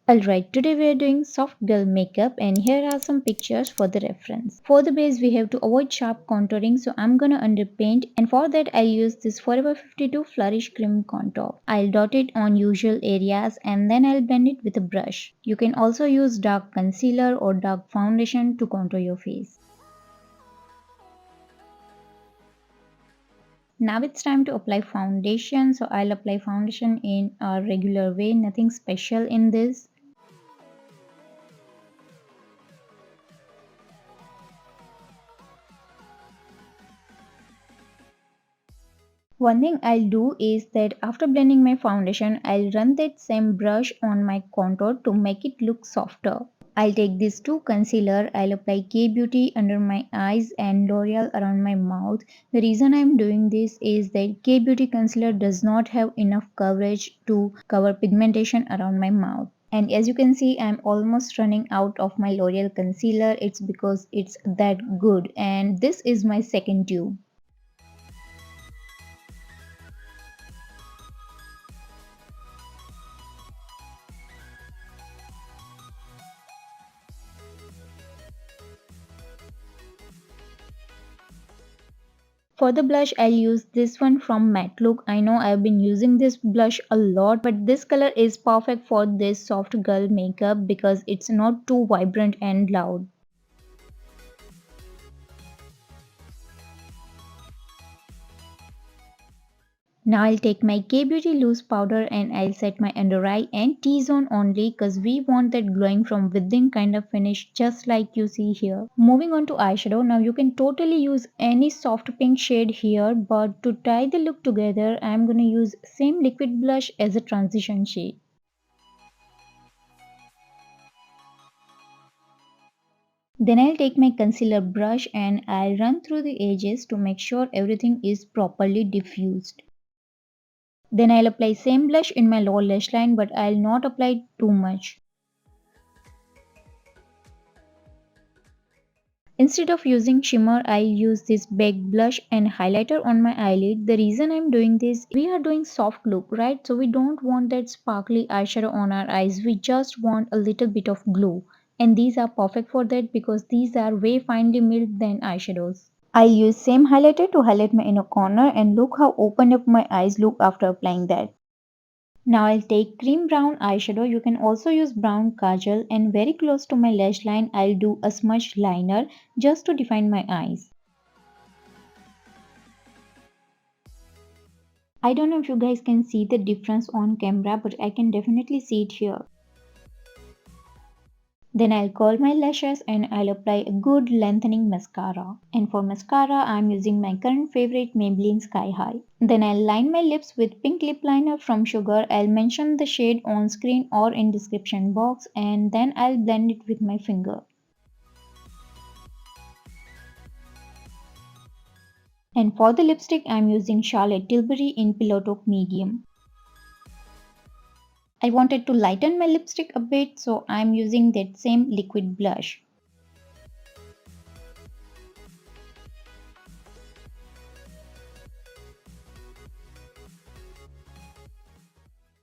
Alright, today we are doing soft girl makeup and here are some pictures for the reference. For the base we have to avoid sharp contouring, so I'm gonna underpaint, and for that I'll use this Forever 52 Flourish Cream Contour. I'll dot it on usual areas and then I'll blend it with a brush. You can also use dark concealer or dark foundation to contour your face. Now it's time to apply foundation, so I'll apply foundation in a regular way, nothing special in this. One thing I'll do is that after blending my foundation, I'll run that same brush on my contour to make it look softer. I'll take these two concealer, I'll apply K-Beauty under my eyes and L'Oreal around my mouth. The reason I'm doing this is that K-Beauty concealer does not have enough coverage to cover pigmentation around my mouth. And as you can see, I'm almost running out of my L'Oreal concealer. It's because it's that good, and this is my second tube. For the blush, I'll use this one from Matte Look. I know I've been using this blush a lot, but this color is perfect for this soft girl makeup because it's not too vibrant and loud. Now I'll take my K-Beauty loose powder and I'll set my under eye and T-zone only because we want that glowing from within kind of finish just like you see here. Moving on to eyeshadow, now you can totally use any soft pink shade here, but to tie the look together I'm gonna use same liquid blush as a transition shade. Then I'll take my concealer brush and I'll run through the edges to make sure everything is properly diffused. Then I'll apply same blush in my lower lash line, but I'll not apply too much. Instead of using shimmer, I'll use this baked blush and highlighter on my eyelid. The reason I'm doing this, we are doing soft look, right? So we don't want that sparkly eyeshadow on our eyes. We just want a little bit of glow. And these are perfect for that because these are way finely milled than eyeshadows. I'll use same highlighter to highlight my inner corner and look how opened up my eyes look after applying that. Now I'll take cream brown eyeshadow. You can also use brown kajal, and very close to my lash line I'll do a smudge liner just to define my eyes. I don't know if you guys can see the difference on camera, but I can definitely see it here. Then I'll curl my lashes and I'll apply a good lengthening mascara. And for mascara, I'm using my current favorite Maybelline Sky High. Then I'll line my lips with pink lip liner from Sugar. I'll mention the shade on screen or in description box, and then I'll blend it with my finger. And for the lipstick, I'm using Charlotte Tilbury in Pillow Talk Medium. I wanted to lighten my lipstick a bit, so I'm using that same liquid blush.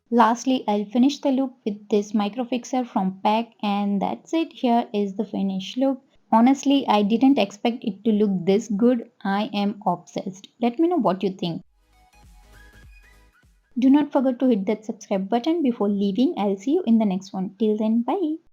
Lastly, I'll finish the look with this micro fixer from PAC, and that's it. Here is the finished look. Honestly, I didn't expect it to look this good. I am obsessed. Let me know what you think. Do not forget to hit that subscribe button before leaving. I'll see you in the next one. Till then, bye.